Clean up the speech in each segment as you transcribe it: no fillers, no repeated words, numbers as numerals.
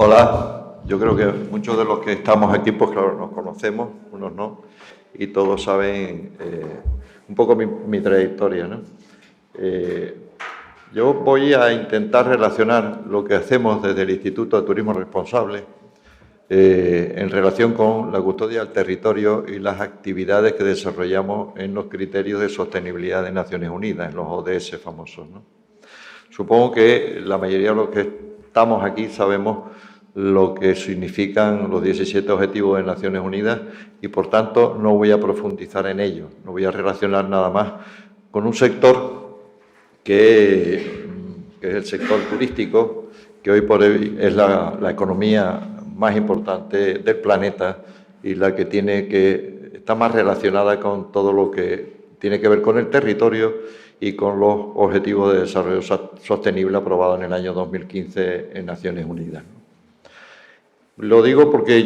Hola, yo creo que muchos de los que estamos aquí, pues claro, nos conocemos, unos no, y todos saben un poco mi trayectoria, ¿no? Yo voy a intentar relacionar lo que hacemos desde el Instituto de Turismo Responsable en relación con la custodia del territorio y las actividades que desarrollamos en los criterios de sostenibilidad de Naciones Unidas, en los ODS famosos, ¿no? Supongo que la mayoría de los que estamos aquí sabemos lo que significan los 17 Objetivos de Naciones Unidas y, por tanto, no voy a profundizar en ello. No voy a relacionar nada más con un sector que es el sector turístico, que hoy por hoy es la economía más importante del planeta y la que está más relacionada con todo lo que tiene que ver con el territorio y con los Objetivos de Desarrollo Sostenible aprobados en el año 2015 en Naciones Unidas. Lo digo porque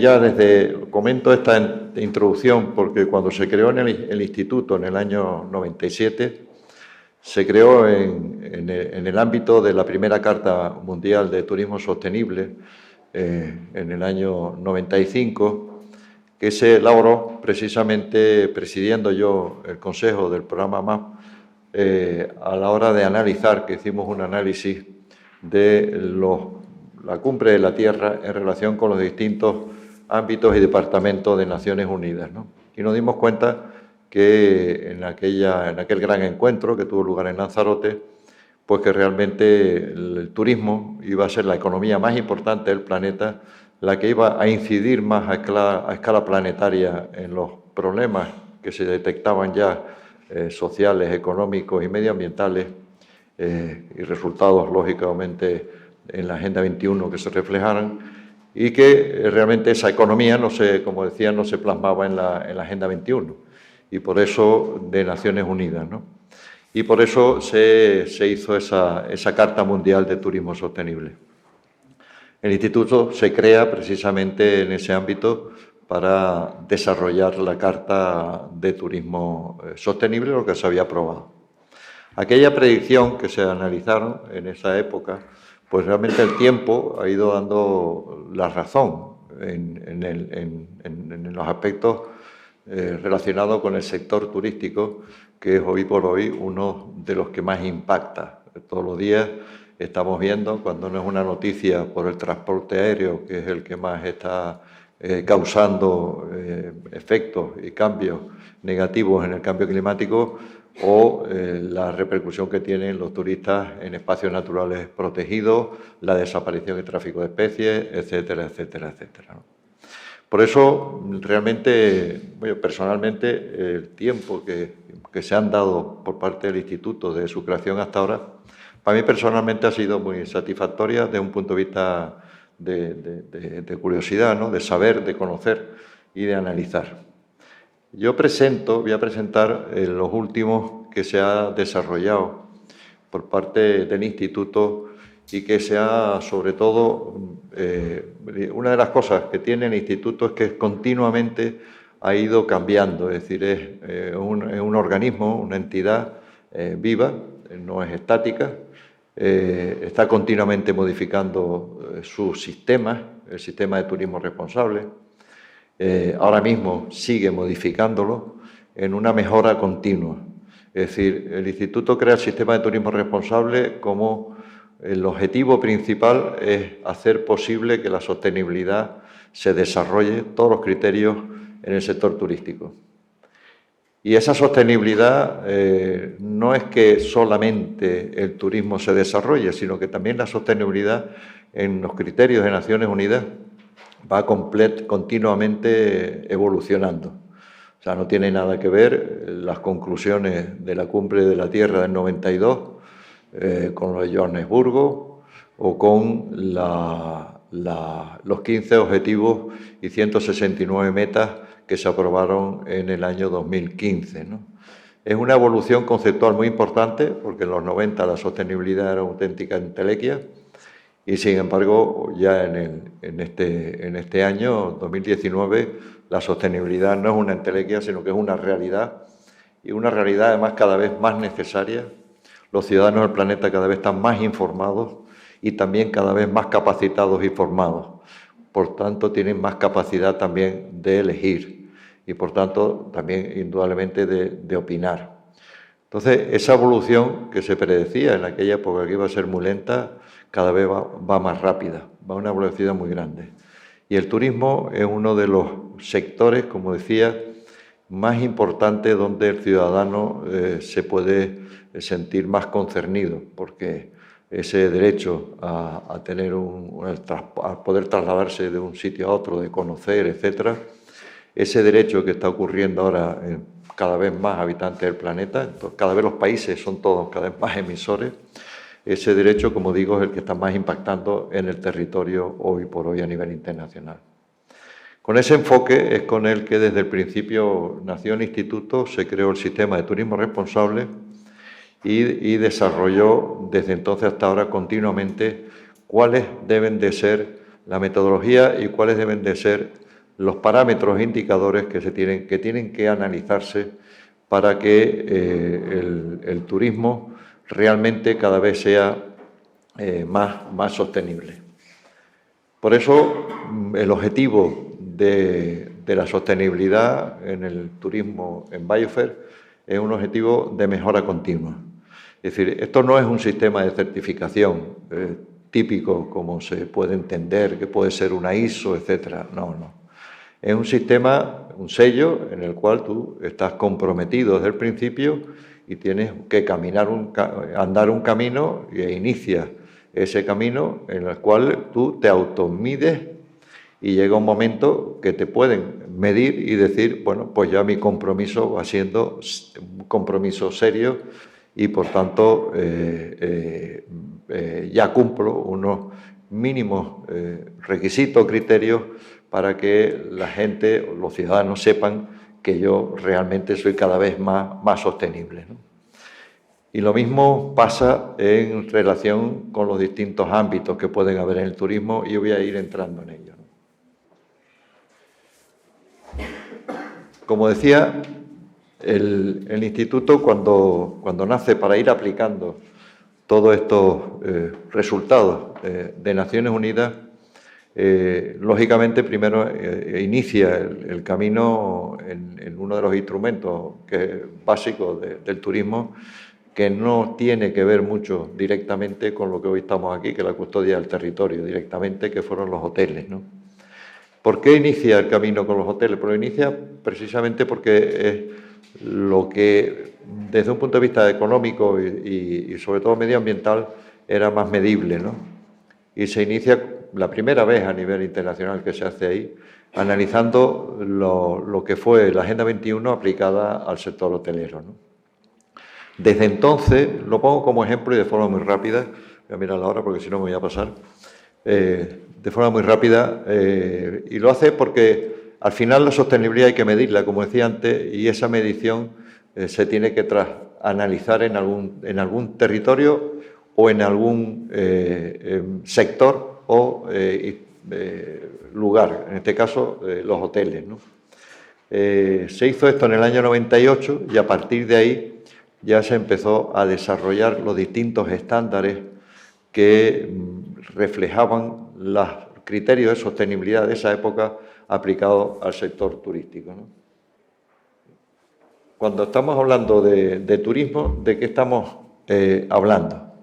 comento esta introducción, porque cuando se creó en el Instituto en el año 97, se creó en el ámbito de la primera Carta Mundial de Turismo Sostenible, en el año 95, que se elaboró precisamente presidiendo yo el consejo del programa MAP, a la hora de analizar, que hicimos un análisis de la cumbre de la Tierra en relación con los distintos ámbitos y departamentos de Naciones Unidas, ¿no? Y nos dimos cuenta que en aquel gran encuentro que tuvo lugar en Lanzarote, pues que realmente el turismo iba a ser la economía más importante del planeta, la que iba a incidir más a escala planetaria en los problemas que se detectaban ya sociales, económicos y medioambientales, y resultados, lógicamente, en la Agenda 21 que se reflejaran, y que realmente esa economía, como decía, no se plasmaba en la Agenda 21, y por eso de Naciones Unidas, ¿no? Y por eso se hizo esa Carta Mundial de Turismo Sostenible. El Instituto se crea precisamente en ese ámbito para desarrollar la Carta de Turismo Sostenible, lo que se había aprobado. Aquella predicción que se analizaron en esa época, pues realmente el tiempo ha ido dando la razón en los aspectos relacionados con el sector turístico, que es hoy por hoy uno de los que más impacta. Todos los días estamos viendo, cuando no es una noticia por el transporte aéreo, que es el que más está causando efectos y cambios negativos en el cambio climático, o la repercusión que tienen los turistas en espacios naturales protegidos, la desaparición y tráfico de especies, etcétera, etcétera, etcétera, ¿no? Por eso, realmente, personalmente, el tiempo que se han dado por parte del Instituto de su creación hasta ahora, para mí personalmente ha sido muy satisfactoria desde un punto de vista de curiosidad, ¿no? De saber, de conocer y de analizar. Yo voy a presentar los últimos que se ha desarrollado por parte del Instituto y que sea, sobre todo, una de las cosas que tiene el Instituto es que continuamente ha ido cambiando, es decir, es un organismo, una entidad viva, no es estática, está continuamente modificando sus sistemas, el sistema de turismo responsable. Ahora mismo sigue modificándolo en una mejora continua. Es decir, el Instituto crea el sistema de turismo responsable como el objetivo principal es hacer posible que la sostenibilidad se desarrolle, todos los criterios en el sector turístico. Y esa sostenibilidad no es que solamente el turismo se desarrolle, sino que también la sostenibilidad en los criterios de Naciones Unidas va continuamente evolucionando. O sea, no tiene nada que ver las conclusiones de la Cumbre de la Tierra del 92 con lo de Johannesburgo o con los 15 objetivos y 169 metas que se aprobaron en el año 2015, ¿no? Es una evolución conceptual muy importante, porque en los 90 la sostenibilidad era una auténtica entelequia, y sin embargo ya en este año, 2019, la sostenibilidad no es una entelequia, sino que es una realidad, y una realidad además cada vez más necesaria. Los ciudadanos del planeta cada vez están más informados y también cada vez más capacitados y formados. por tanto tienen más capacidad también de elegir y por tanto también indudablemente de opinar. Entonces, esa evolución que se predecía en aquella época que iba a ser muy lenta, cada vez va más rápida, va a una velocidad muy grande. Y el turismo es uno de los sectores, como decía, más importantes donde el ciudadano se puede sentir más concernido, porque ese derecho a tener a poder trasladarse de un sitio a otro, de conocer, etcétera, ese derecho que está ocurriendo ahora en cada vez más habitantes del planeta, entonces, cada vez los países son todos cada vez más emisores, ese derecho, como digo, es el que está más impactando en el territorio hoy por hoy a nivel internacional. Con ese enfoque es con el que desde el principio nació el Instituto, se creó el sistema de turismo responsable y desarrolló desde entonces hasta ahora continuamente cuáles deben de ser la metodología y cuáles deben de ser los parámetros e indicadores que tienen que analizarse para que el turismo realmente cada vez sea más sostenible. Por eso, el objetivo de la sostenibilidad en el turismo en Biofer es un objetivo de mejora continua. Es decir, esto no es un sistema de certificación típico como se puede entender, que puede ser una ISO, etcétera. No. Es un sistema, un sello, en el cual tú estás comprometido desde el principio y tienes que andar un camino e inicias ese camino en el cual tú te automides y llega un momento que te pueden medir y decir, bueno, pues ya mi compromiso va siendo un compromiso serio y, por tanto, ya cumplo unos mínimos requisitos, criterios para que la gente, los ciudadanos, sepan que yo realmente soy cada vez más sostenible, ¿no? Y lo mismo pasa en relación con los distintos ámbitos que pueden haber en el turismo y yo voy a ir entrando en ello, ¿no? Como decía, el Instituto cuando nace para ir aplicando todos estos resultados de Naciones Unidas, lógicamente primero inicia el camino en uno de los instrumentos básicos del turismo, que no tiene que ver mucho directamente con lo que hoy estamos aquí, que es la custodia del territorio, directamente, que fueron los hoteles, ¿no? ¿Por qué inicia el camino con los hoteles? Pues lo inicia precisamente porque es lo que, desde un punto de vista económico y sobre todo medioambiental, era más medible, ¿no? Y se inicia la primera vez a nivel internacional que se hace ahí, analizando lo que fue la Agenda 21 aplicada al sector hotelero, ¿no? Desde entonces, lo pongo como ejemplo y de forma muy rápida, voy a mirar la hora porque si no me voy a pasar, de forma muy rápida, y lo hace porque al final la sostenibilidad hay que medirla, como decía antes, y esa medición se tiene que analizar en algún territorio o en algún sector o lugar, en este caso los hoteles, ¿no? Se hizo esto en el año 98 y a partir de ahí ya se empezó a desarrollar los distintos estándares que reflejaban los criterios de sostenibilidad de esa época aplicados al sector turístico, ¿no? Cuando estamos hablando de turismo, ¿de qué estamos hablando?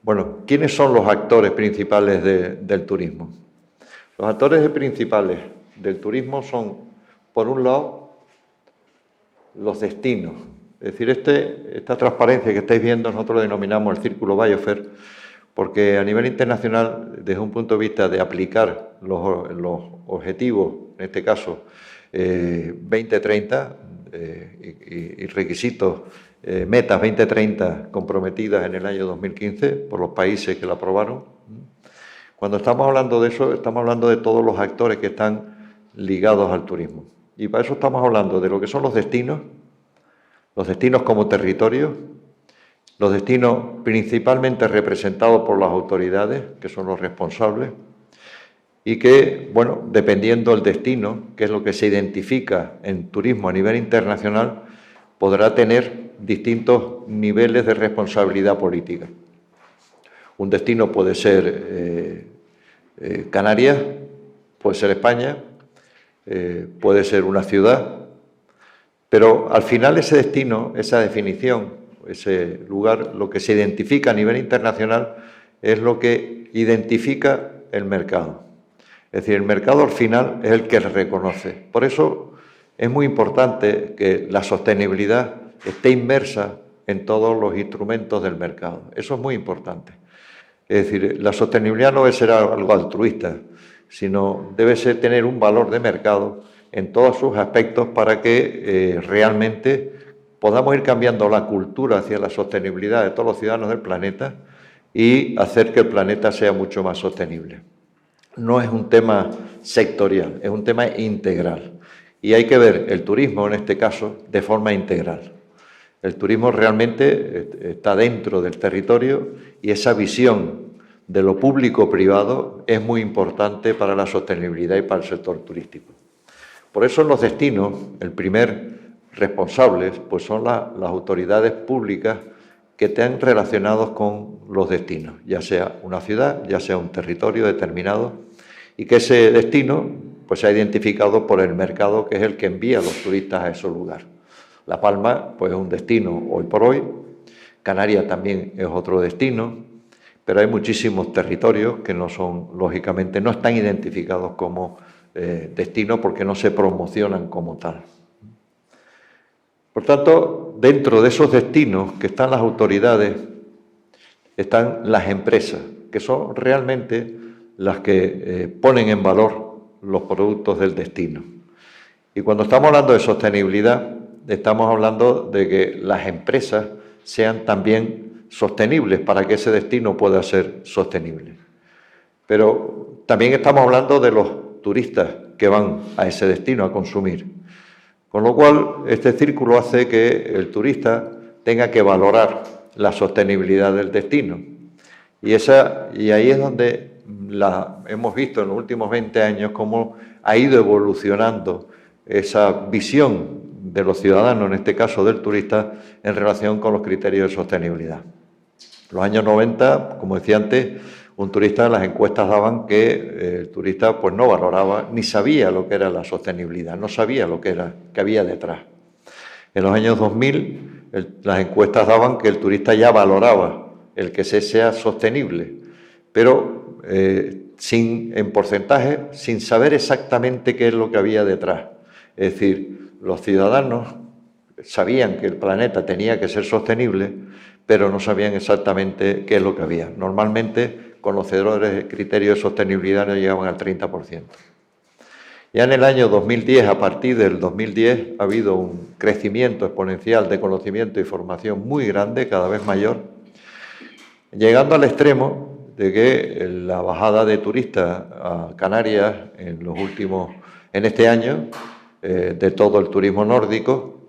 Bueno, ¿quiénes son los actores principales del turismo? Los actores principales del turismo son, por un lado, los destinos. Es decir, esta transparencia que estáis viendo, nosotros lo denominamos el círculo Biofer, porque a nivel internacional, desde un punto de vista de aplicar los objetivos, en este caso 2030, y requisitos, metas 2030 comprometidas en el año 2015 por los países que la aprobaron. Cuando estamos hablando de eso, estamos hablando de todos los actores que están ligados al turismo. Y para eso estamos hablando de lo que son los destinos como territorio, los destinos principalmente representados por las autoridades, que son los responsables, y que, bueno, dependiendo del destino, que es lo que se identifica en turismo a nivel internacional, podrá tener distintos niveles de responsabilidad política. Un destino puede ser Canarias, puede ser España, puede ser una ciudad, pero al final ese destino, esa definición, ese lugar, lo que se identifica a nivel internacional es lo que identifica el mercado. Es decir, el mercado al final es el que reconoce. Por eso es muy importante que la sostenibilidad esté inmersa en todos los instrumentos del mercado. Eso es muy importante. Es decir, la sostenibilidad no debe ser algo altruista, sino debe ser tener un valor de mercado en todos sus aspectos para que realmente podamos ir cambiando la cultura hacia la sostenibilidad de todos los ciudadanos del planeta y hacer que el planeta sea mucho más sostenible. No es un tema sectorial, es un tema integral. Y hay que ver el turismo, en este caso, de forma integral. El turismo realmente está dentro del territorio y esa visión de lo público-privado es muy importante para la sostenibilidad y para el sector turístico. Por eso en los destinos, el primer responsable pues son las autoridades públicas que estén relacionados con los destinos, ya sea una ciudad, ya sea un territorio determinado, y que ese destino pues sea identificado por el mercado, que es el que envía a los turistas a esos lugares. La Palma pues es un destino hoy por hoy, Canarias también es otro destino, pero hay muchísimos territorios que no son, lógicamente, no están identificados como destino porque no se promocionan como tal. Por tanto, dentro de esos destinos que están las autoridades, están las empresas, que son realmente las que ponen en valor los productos del destino. Y cuando estamos hablando de sostenibilidad, estamos hablando de que las empresas sean también sostenibles para que ese destino pueda ser sostenible. Pero también estamos hablando de los turistas que van a ese destino a consumir. Con lo cual, este círculo hace que el turista tenga que valorar la sostenibilidad del destino. Y ahí es donde hemos visto en los últimos 20 años cómo ha ido evolucionando esa visión de los ciudadanos, en este caso del turista, en relación con los criterios de sostenibilidad. En los años 90, como decía antes, un turista, las encuestas daban que el turista pues no valoraba ni sabía lo que era la sostenibilidad, no sabía lo que había detrás. En los años 2000, las encuestas daban que el turista ya valoraba el que sea sostenible, pero en porcentaje, sin saber exactamente qué es lo que había detrás. Es decir, los ciudadanos sabían que el planeta tenía que ser sostenible, pero no sabían exactamente qué es lo que había. Normalmente, conocedores de criterios de sostenibilidad no llegaban al 30%. Ya en el año 2010, a partir del 2010, ha habido un crecimiento exponencial de conocimiento y formación muy grande, cada vez mayor, llegando al extremo de que la bajada de turistas a Canarias en este año, de todo el turismo nórdico,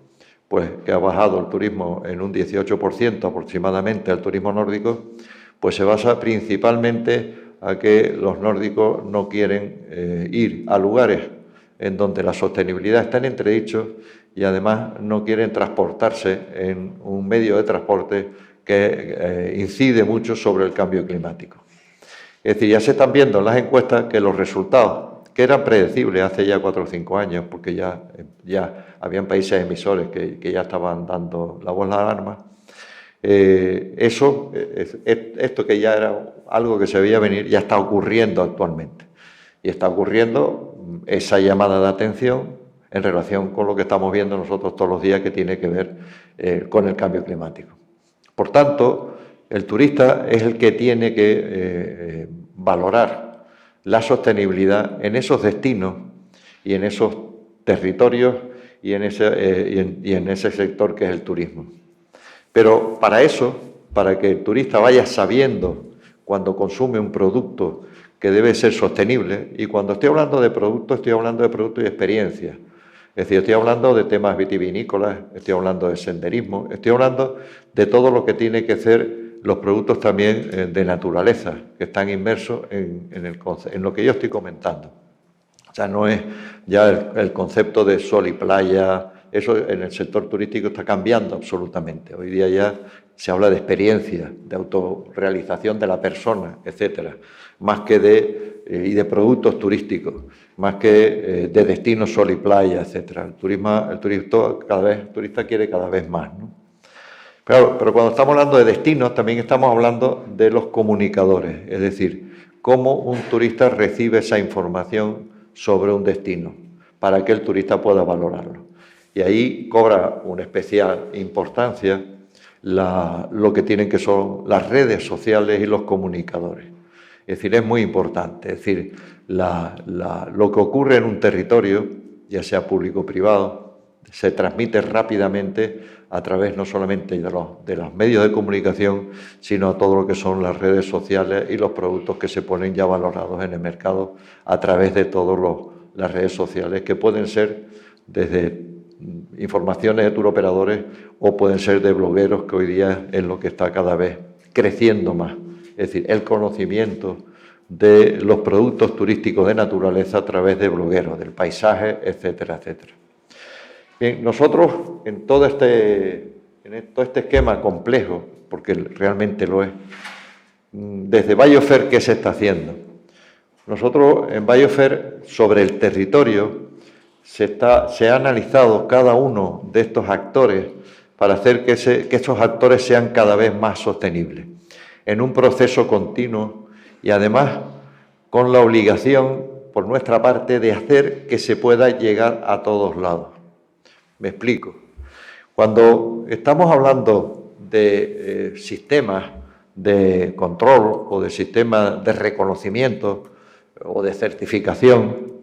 pues que ha bajado el turismo en un 18% aproximadamente, el turismo nórdico, pues se basa principalmente a que los nórdicos no quieren ir a lugares en donde la sostenibilidad está en entredicho y además no quieren transportarse en un medio de transporte que incide mucho sobre el cambio climático. Es decir, ya se están viendo en las encuestas que los resultados, que eran predecibles hace ya 4 o 5 años, porque ya habían países emisores que ya estaban dando la voz de alarma, esto que ya era algo que se veía venir, ya está ocurriendo actualmente. Y está ocurriendo esa llamada de atención en relación con lo que estamos viendo nosotros todos los días, que tiene que ver con el cambio climático. Por tanto, el turista es el que tiene que valorar la sostenibilidad en esos destinos y en esos territorios y en ese sector que es el turismo. Pero para eso, para que el turista vaya sabiendo cuando consume un producto que debe ser sostenible, y cuando estoy hablando de productos y experiencias. Es decir, estoy hablando de temas vitivinícolas, estoy hablando de senderismo, estoy hablando de todo lo que tiene que ser los productos también de naturaleza, que están inmersos en lo que yo estoy comentando. O sea, no es ya el concepto de sol y playa, eso en el sector turístico está cambiando absolutamente. Hoy día ya se habla de experiencia, de autorrealización de la persona, etcétera, más que y de productos turísticos, más que de destinos sol y playa, etcétera. El turista quiere cada vez más, ¿no? Pero cuando estamos hablando de destinos, también estamos hablando de los comunicadores, es decir, cómo un turista recibe esa información sobre un destino, para que el turista pueda valorarlo. Y ahí cobra una especial importancia lo que tienen que son las redes sociales y los comunicadores. Es decir, es muy importante. Es decir, lo que ocurre en un territorio, ya sea público o privado, se transmite rápidamente a través no solamente de los medios de comunicación, sino a todo lo que son las redes sociales y los productos que se ponen ya valorados en el mercado a través de todas las redes sociales, que pueden ser desde informaciones de turoperadores o pueden ser de blogueros, que hoy día es lo que está cada vez creciendo más. Es decir, el conocimiento de los productos turísticos de naturaleza a través de blogueros, del paisaje, etcétera, etcétera. Bien, nosotros en todo este esquema complejo, porque realmente lo es, desde Biofer, ¿qué se está haciendo? Nosotros en Biofer, sobre el territorio, se ha analizado cada uno de estos actores para hacer que estos actores sean cada vez más sostenibles, en un proceso continuo y además con la obligación por nuestra parte de hacer que se pueda llegar a todos lados. Me explico. Cuando estamos hablando de sistemas de control o de sistemas de reconocimiento o de certificación,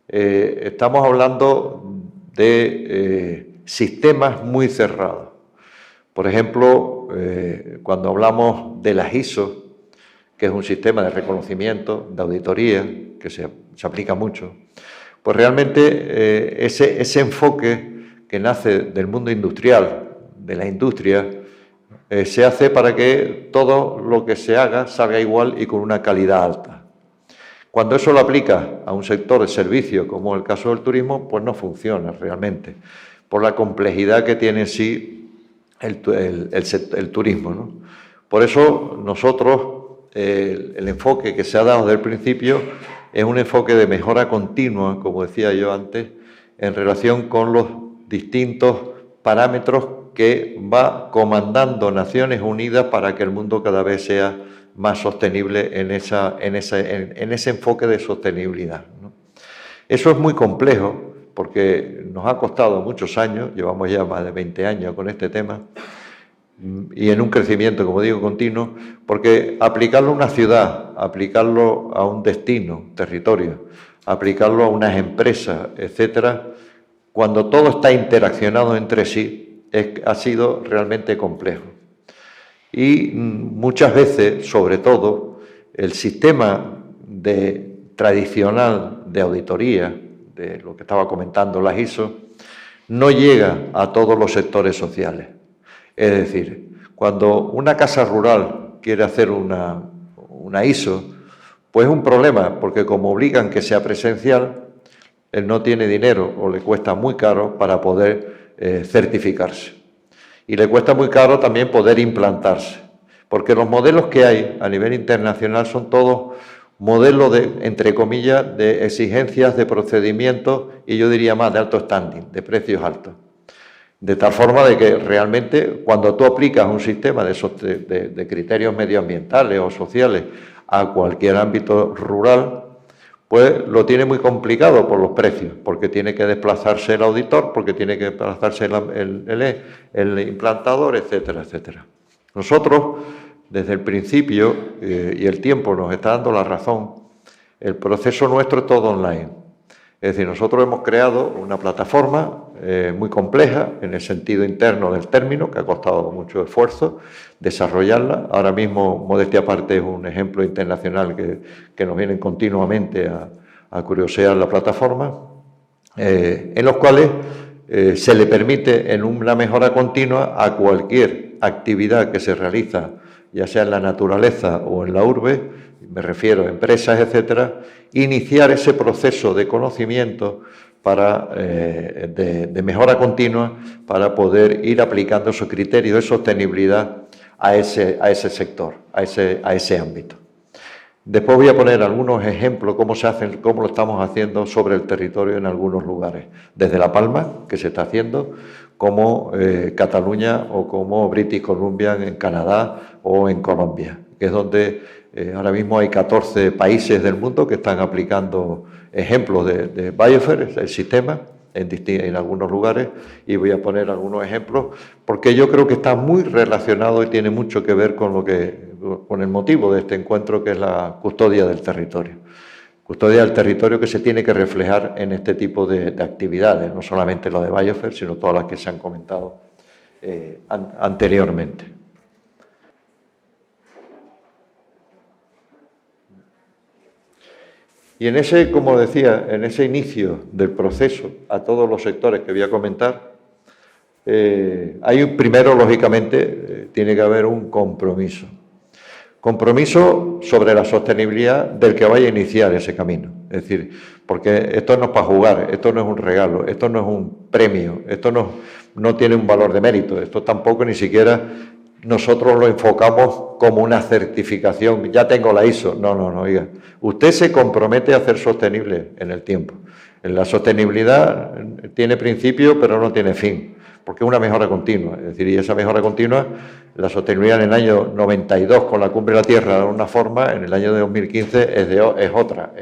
estamos hablando de sistemas muy cerrados. Por ejemplo, cuando hablamos de las ISO, que es un sistema de reconocimiento, de auditoría, que se aplica mucho, pues realmente ese enfoque que nace del mundo industrial, de la industria, se hace para que todo lo que se haga salga igual y con una calidad alta. Cuando eso lo aplica a un sector de servicio, como el caso del turismo, pues no funciona realmente, por la complejidad que tiene en sí el turismo, ¿no? Por eso nosotros, el enfoque que se ha dado desde el principio es un enfoque de mejora continua, como decía yo antes, en relación con los distintos parámetros que va comandando Naciones Unidas para que el mundo cada vez sea más sostenible en ese enfoque de sostenibilidad, ¿no? Eso es muy complejo porque nos ha costado muchos años, llevamos ya más de 20 años con este tema, y en un crecimiento, como digo, continuo, porque aplicarlo a una ciudad, aplicarlo a un destino, territorio, aplicarlo a unas empresas, etcétera, cuando todo está interaccionado entre sí, ha sido realmente complejo. Y muchas veces, sobre todo, el sistema tradicional de auditoría, de lo que estaba comentando las ISO, no llega a todos los sectores sociales. Es decir, cuando una casa rural quiere hacer una ISO, pues es un problema, porque como obligan que sea presencial, él no tiene dinero o le cuesta muy caro para poder certificarse. Y le cuesta muy caro también poder implantarse, porque los modelos que hay a nivel internacional son todos modelos entre comillas, de exigencias, de procedimientos y yo diría más de alto standing, de precios altos. De tal forma de que realmente cuando tú aplicas un sistema de criterios medioambientales o sociales a cualquier ámbito rural, pues lo tiene muy complicado por los precios, porque tiene que desplazarse el auditor, porque tiene que desplazarse el implantador, etcétera, etcétera. Nosotros, desde el principio, y el tiempo nos está dando la razón, el proceso nuestro es todo online. Es decir, nosotros hemos creado una plataforma muy compleja en el sentido interno del término, que ha costado mucho esfuerzo desarrollarla. Ahora mismo, modestia aparte, es un ejemplo internacional que nos vienen continuamente a curiosear la plataforma, en los cuales se le permite en una mejora continua a cualquier actividad que se realiza ya sea en la naturaleza o en la urbe, me refiero a empresas, etcétera, iniciar ese proceso de conocimiento de mejora continua para poder ir aplicando esos criterios de sostenibilidad a ese sector, a ese ámbito. Después voy a poner algunos ejemplos cómo lo estamos haciendo sobre el territorio en algunos lugares, desde La Palma, que se está haciendo, como Cataluña o como British Columbia en Canadá o en Colombia, que es donde ahora mismo hay 14 países del mundo que están aplicando ejemplos de Biosphere, el sistema, en algunos lugares, y voy a poner algunos ejemplos, porque yo creo que está muy relacionado y tiene mucho que ver con el motivo de este encuentro, que es la custodia del territorio. Custodia del territorio que se tiene que reflejar en este tipo de actividades, no solamente lo de Biosphere, sino todas las que se han comentado anteriormente. Y en ese, como decía, en ese inicio del proceso, a todos los sectores que voy a comentar, primero, lógicamente, tiene que haber un compromiso. Compromiso sobre la sostenibilidad del que vaya a iniciar ese camino. Es decir, porque esto no es para jugar, esto no es un regalo, esto no es un premio, esto no tiene un valor de mérito, esto tampoco ni siquiera nosotros lo enfocamos como una certificación. Ya tengo la ISO. No, oiga. Usted se compromete a hacer sostenible en el tiempo. La sostenibilidad tiene principio, pero no tiene fin, porque es una mejora continua. Es decir, y esa mejora continua, la sostenibilidad en el año 92 con la Cumbre de la Tierra era una forma, en el año 2015 es otra.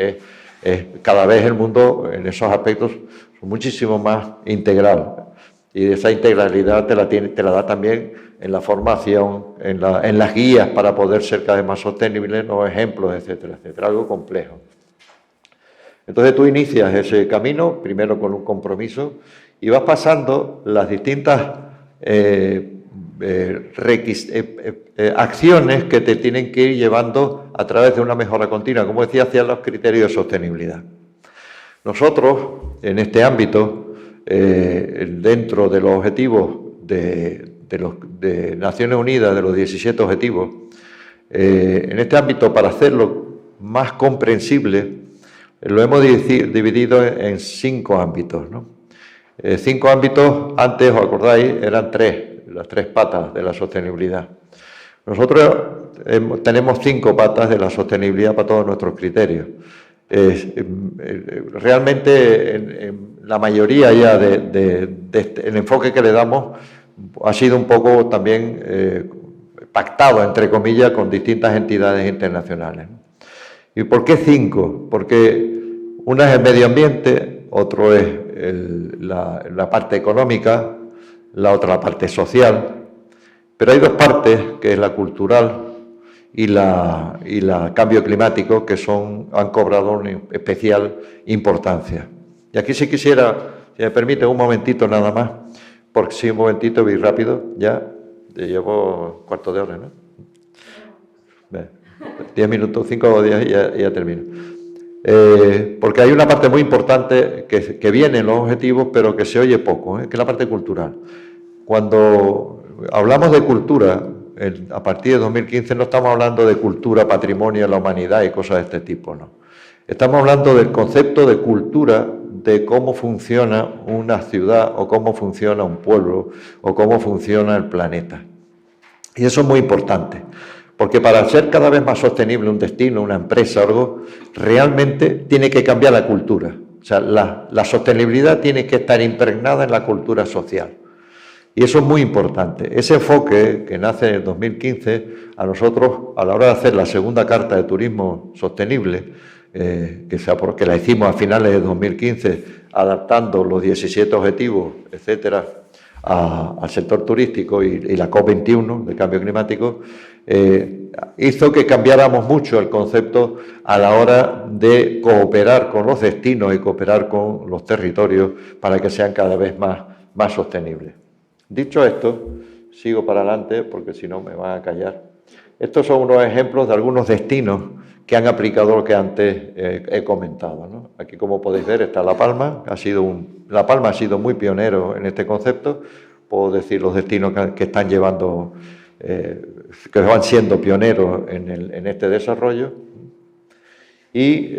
Cada vez el mundo en esos aspectos es muchísimo más integral. Y esa integralidad te la da también en la formación, en las guías para poder ser cada vez más sostenible, los ejemplos, etcétera, etcétera. Algo complejo. Entonces tú inicias ese camino, primero con un compromiso, y vas pasando las distintas acciones que te tienen que ir llevando a través de una mejora continua, como decía, hacia los criterios de sostenibilidad. Nosotros, en este ámbito, dentro de los objetivos de Naciones Unidas, de los 17 objetivos, en este ámbito, para hacerlo más comprensible, lo hemos dividido en 5 ámbitos, ¿no? 5 ámbitos, antes, ¿os acordáis? Eran 3, las 3 patas de la sostenibilidad. Nosotros tenemos 5 patas de la sostenibilidad para todos nuestros criterios. Realmente, en la mayoría ya el enfoque que le damos ha sido un poco también pactado, entre comillas, con distintas entidades internacionales. ¿Y por qué 5? Porque una es el medio ambiente, otro es la parte económica, la otra la parte social, pero hay 2 partes, que es la cultural y la cambio climático, que han cobrado una especial importancia. Y aquí si quisiera, si me permite, un momentito nada más, porque sí, un momentito, voy rápido, ya llevo cuarto de hora, ¿no? 10 minutos, 5 o 10 y ya termino. Porque hay una parte muy importante que viene en los objetivos, pero que se oye poco, que es la parte cultural. Cuando hablamos de cultura, a partir de 2015 no estamos hablando de cultura, patrimonio de la humanidad y cosas de este tipo, no. Estamos hablando del concepto de cultura, de cómo funciona una ciudad o cómo funciona un pueblo o cómo funciona el planeta. Y eso es muy importante, porque para ser cada vez más sostenible un destino, una empresa, algo, realmente tiene que cambiar la cultura. O sea, la sostenibilidad tiene que estar impregnada en la cultura social. Y eso es muy importante. Ese enfoque que nace en el 2015, a nosotros, a la hora de hacer la segunda carta de turismo sostenible, que la hicimos a finales de 2015, adaptando los 17 objetivos, etcétera, al sector turístico y la COP21 de cambio climático, hizo que cambiáramos mucho el concepto a la hora de cooperar con los destinos y cooperar con los territorios para que sean cada vez más sostenibles. Dicho esto, sigo para adelante porque si no me van a callar. Estos son unos ejemplos de algunos destinos que han aplicado lo que antes he comentado, ¿no? Aquí, como podéis ver, está La Palma. La Palma ha sido muy pionero en este concepto. Puedo decir los destinos que están llevando que van siendo pioneros en este desarrollo y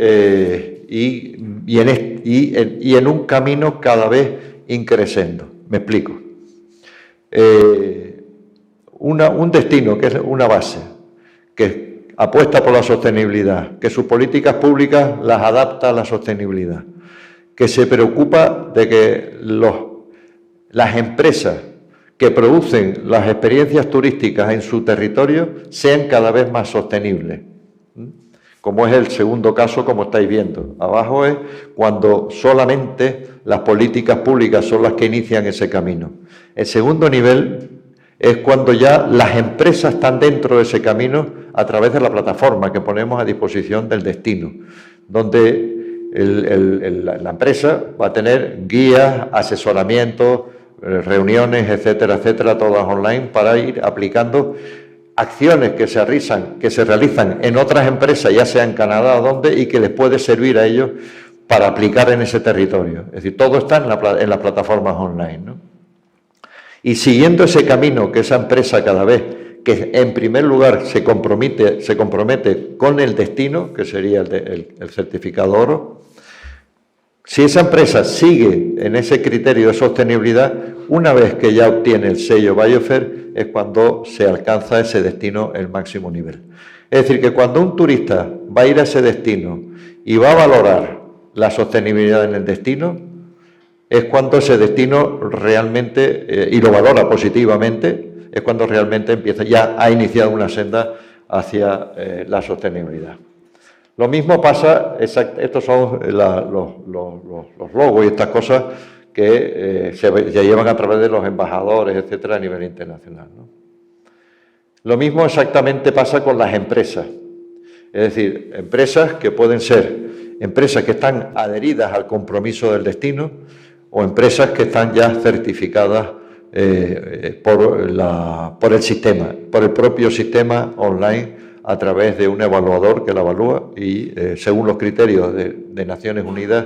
en un camino cada vez increciendo. Me explico. Un destino que es una base, que apuesta por la sostenibilidad, que sus políticas públicas las adapta a la sostenibilidad, que se preocupa de que las empresas que producen las experiencias turísticas en su territorio sean cada vez más sostenibles, como es el segundo caso, como estáis viendo. Abajo es cuando solamente las políticas públicas son las que inician ese camino. El segundo nivel es cuando ya las empresas están dentro de ese camino a través de la plataforma que ponemos a disposición del destino, donde la empresa va a tener guías, asesoramientos, reuniones, etcétera, etcétera, todas online, para ir aplicando acciones que se realizan en otras empresas, ya sea en Canadá o donde, y que les puede servir a ellos para aplicar en ese territorio. Es decir, todo está en las plataformas online, ¿no? Y siguiendo ese camino que esa empresa cada vez, que en primer lugar se compromete con el destino, que sería el certificado oro, si esa empresa sigue en ese criterio de sostenibilidad, una vez que ya obtiene el sello Biosphere, es cuando se alcanza ese destino el máximo nivel. Es decir, que cuando un turista va a ir a ese destino y va a valorar la sostenibilidad en el destino, es cuando ese destino realmente, y lo valora positivamente, es cuando realmente ya ha iniciado una senda hacia la sostenibilidad. Lo mismo pasa, estos son los logos y estas cosas que se llevan a través de los embajadores, etcétera, a nivel internacional, ¿no? Lo mismo exactamente pasa con las empresas. Es decir, empresas que pueden ser empresas que están adheridas al compromiso del destino o empresas que están ya certificadas por el sistema, por el propio sistema online, a través de un evaluador que la evalúa y según los criterios de Naciones Unidas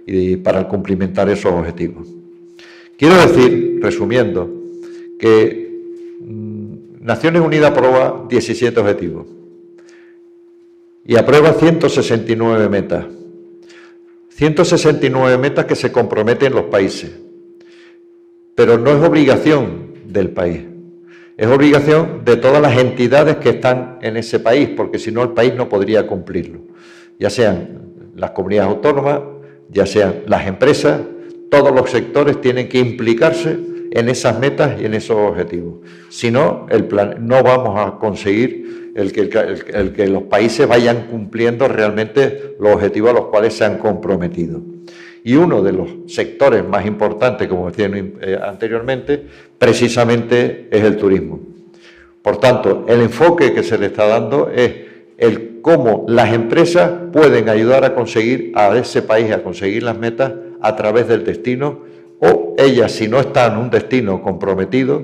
y para cumplimentar esos objetivos. Quiero decir, resumiendo, que Naciones Unidas aprueba 17 objetivos y aprueba 169 metas. 169 metas que se comprometen los países, pero no es obligación del país. Es obligación de todas las entidades que están en ese país, porque si no el país no podría cumplirlo. Ya sean las comunidades autónomas, ya sean las empresas, todos los sectores tienen que implicarse en esas metas y en esos objetivos. Si no, no vamos a conseguir el que los países vayan cumpliendo realmente los objetivos a los cuales se han comprometido. Y uno de los sectores más importantes, como decía anteriormente, precisamente es el turismo. Por tanto, el enfoque que se le está dando es el cómo las empresas pueden ayudar a conseguir a ese país a conseguir las metas a través del destino, o ellas, si no están en un destino comprometido,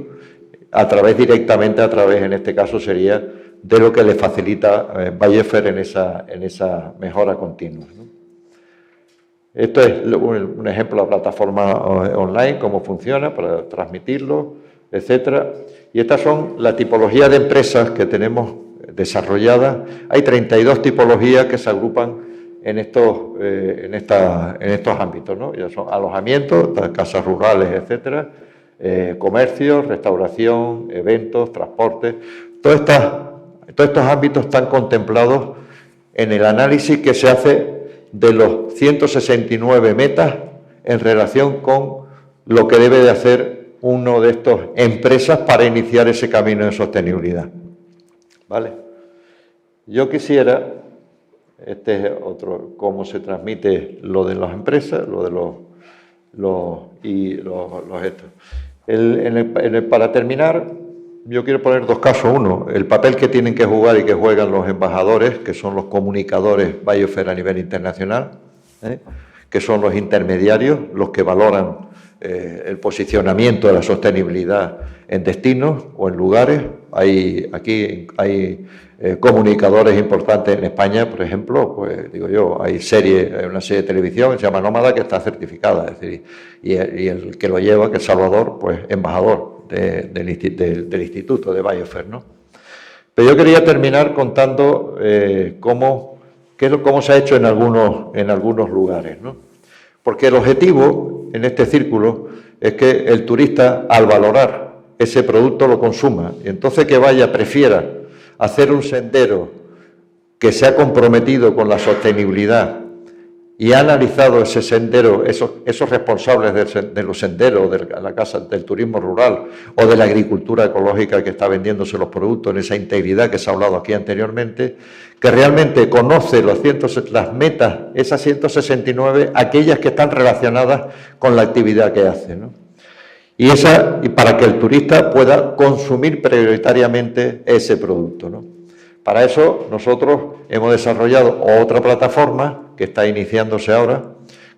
directamente a través, en este caso sería de lo que le facilita Biosphere en esa mejora continua, ¿no? Esto es un ejemplo de la plataforma online, cómo funciona para transmitirlo, etcétera. Y estas son la tipología de empresas que tenemos desarrolladas. Hay 32 tipologías que se agrupan en estos ámbitos, ¿no? Ya son alojamientos, casas rurales, etcétera, comercio, restauración, eventos, transporte. Todos estos ámbitos están contemplados en el análisis que se hace de los 169 metas en relación con lo que debe de hacer uno de estas empresas para iniciar ese camino de sostenibilidad. ¿Vale? Yo quisiera, este es otro, cómo se transmite lo de las empresas, lo de los estos. Para terminar, yo quiero poner dos casos. Uno, el papel que tienen que jugar y que juegan los embajadores, que son los comunicadores Biosphere a nivel internacional, que son los intermediarios, los que valoran el posicionamiento de la sostenibilidad en destinos o en lugares. Aquí hay comunicadores importantes en España, por ejemplo, pues digo yo, hay una serie de televisión que se llama Nómada, que está certificada, es decir, y el que lo lleva, que es Salvador, pues embajador. del Instituto de Biofer, ¿no? Pero yo quería terminar contando cómo se ha hecho en algunos lugares, ¿no? Porque el objetivo en este círculo es que el turista, al valorar ese producto, lo consuma. Y entonces que prefiera hacer un sendero que se ha comprometido con la sostenibilidad y ha analizado ese sendero, esos responsables de los senderos, de la Casa del Turismo Rural o de la agricultura ecológica que está vendiéndose los productos en esa integridad que se ha hablado aquí anteriormente, que realmente conoce las metas, esas 169, aquellas que están relacionadas con la actividad que hace, ¿no? Y para que el turista pueda consumir prioritariamente ese producto, ¿no? Para eso nosotros hemos desarrollado otra plataforma que está iniciándose ahora,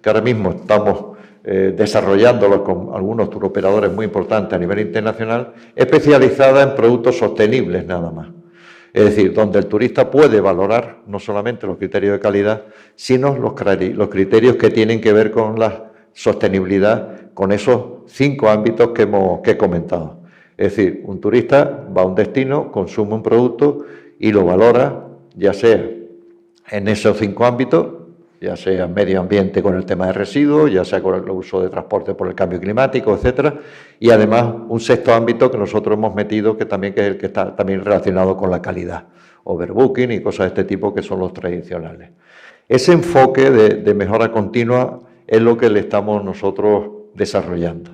que ahora mismo estamos desarrollándola con algunos turoperadores muy importantes a nivel internacional, especializada en productos sostenibles nada más. Es decir, donde el turista puede valorar no solamente los criterios de calidad, sino los criterios que tienen que ver con la sostenibilidad, con esos 5 ámbitos que he comentado. Es decir, un turista va a un destino, consume un producto y lo valora, ya sea en esos 5 ámbitos, ya sea medio ambiente con el tema de residuos, ya sea con el uso de transporte por el cambio climático, etcétera, y además un 6º ámbito que nosotros hemos metido, que es el que está también relacionado con la calidad, overbooking y cosas de este tipo que son los tradicionales. Ese enfoque de mejora continua es lo que le estamos nosotros desarrollando.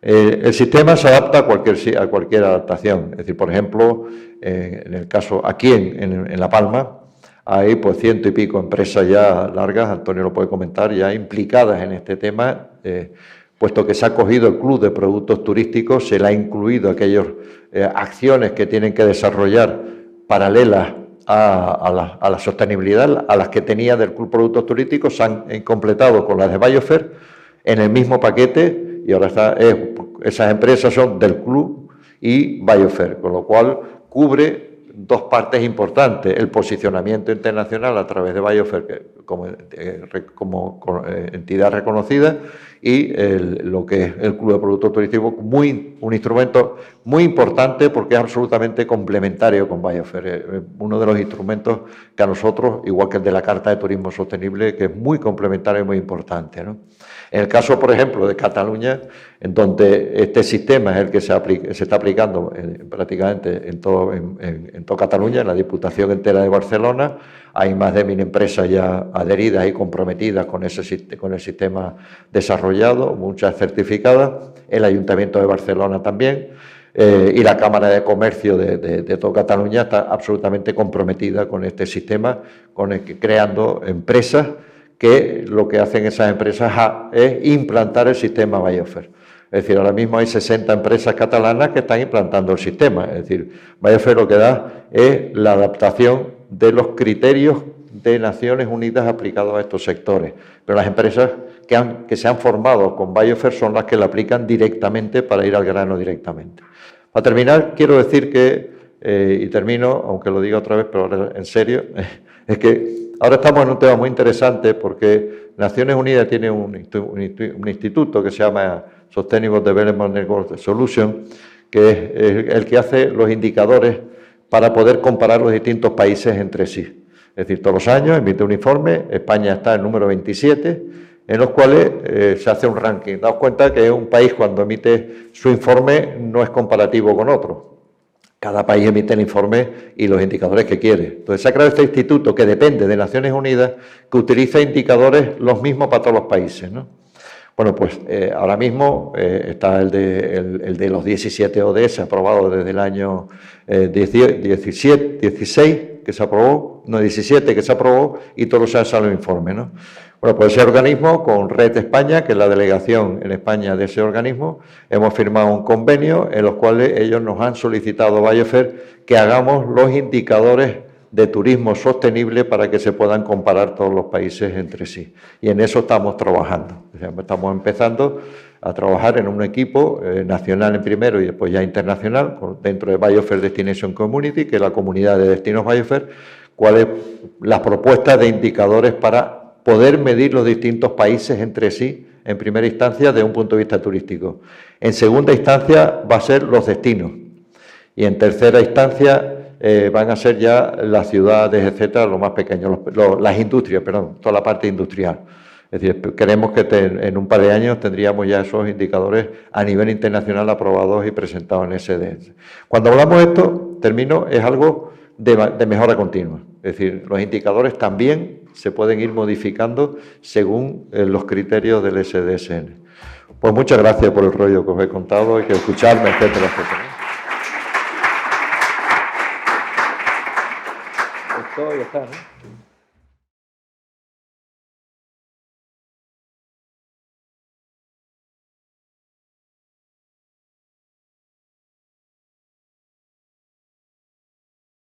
El sistema se adapta a cualquier adaptación. Es decir, por ejemplo, en el caso aquí en La Palma, hay pues 100 y pico empresas ya largas, Antonio lo puede comentar, ya implicadas en este tema, puesto que se ha cogido el Club de Productos Turísticos, se le ha incluido aquellas acciones que tienen que desarrollar paralelas a la sostenibilidad, a las que tenía del Club de Productos Turísticos, se han completado con las de Biofer en el mismo paquete, y ahora esas empresas son del Club y Biofer, con lo cual cubre 2 partes importantes: el posicionamiento internacional a través de Biofer como entidad reconocida y lo que es el Club de Productos Turísticos, un instrumento muy importante porque es absolutamente complementario con Biofer, uno de los instrumentos que a nosotros, igual que el de la Carta de Turismo Sostenible, que es muy complementario y muy importante, ¿no? En el caso, por ejemplo, de Cataluña, en donde este sistema es el que se está aplicando prácticamente en toda Cataluña, en la Diputación entera de Barcelona, hay más de 1000 empresas ya adheridas y comprometidas con el sistema desarrollado, muchas certificadas, el Ayuntamiento de Barcelona también, y la Cámara de Comercio de toda Cataluña está absolutamente comprometida con este sistema, creando empresas que lo que hacen esas empresas es implantar el sistema Biofer. Es decir, ahora mismo hay 60 empresas catalanas que están implantando el sistema. Es decir, Biofer lo que da es la adaptación de los criterios de Naciones Unidas aplicados a estos sectores. Pero las empresas que se han formado con Biofer son las que la aplican directamente para ir al grano directamente. Para terminar, quiero decir que, y termino, aunque lo diga otra vez, pero ahora en serio, es que ahora estamos en un tema muy interesante porque Naciones Unidas tiene un instituto que se llama Sustainable Development Network Solution, que es el que hace los indicadores para poder comparar los distintos países entre sí. Es decir, todos los años emite un informe, España está en el número 27, en los cuales se hace un ranking. Daos cuenta que un país, cuando emite su informe, no es comparativo con otro. Cada país emite el informe y los indicadores que quiere. Entonces se ha creado este instituto que depende de Naciones Unidas, que utiliza indicadores los mismos para todos los países, ¿no? Bueno, pues ahora mismo está el de los 17 ODS aprobados desde el año 16 que se aprobó, no 17 que se aprobó, y todos los años sale un informe, ¿no? Bueno, pues ese organismo, con Red España, que es la delegación en España de ese organismo, hemos firmado un convenio en los cuales ellos nos han solicitado, Biofer, que hagamos los indicadores de turismo sostenible para que se puedan comparar todos los países entre sí. Y en eso estamos trabajando. O sea, estamos empezando a trabajar en un equipo nacional en primero y después ya internacional, dentro de Biofer Destination Community, que es la comunidad de destinos Biofer, cuáles las propuestas de indicadores para poder medir los distintos países entre sí en primera instancia, desde un punto de vista turístico. En segunda instancia, va a ser los destinos. Y en tercera instancia, van a ser ya las ciudades, etcétera, lo más pequeño, las industrias, perdón, toda la parte industrial. Es decir, creemos que en un par de años tendríamos ya esos indicadores a nivel internacional aprobados y presentados en SDS. Cuando hablamos de esto, termino, es algo de mejora continua. Es decir, los indicadores también se pueden ir modificando según los criterios del SDSN. Pues muchas gracias por el rollo que os he contado y que escucharme, etcétera, etcétera. Esto ya está, ¿no?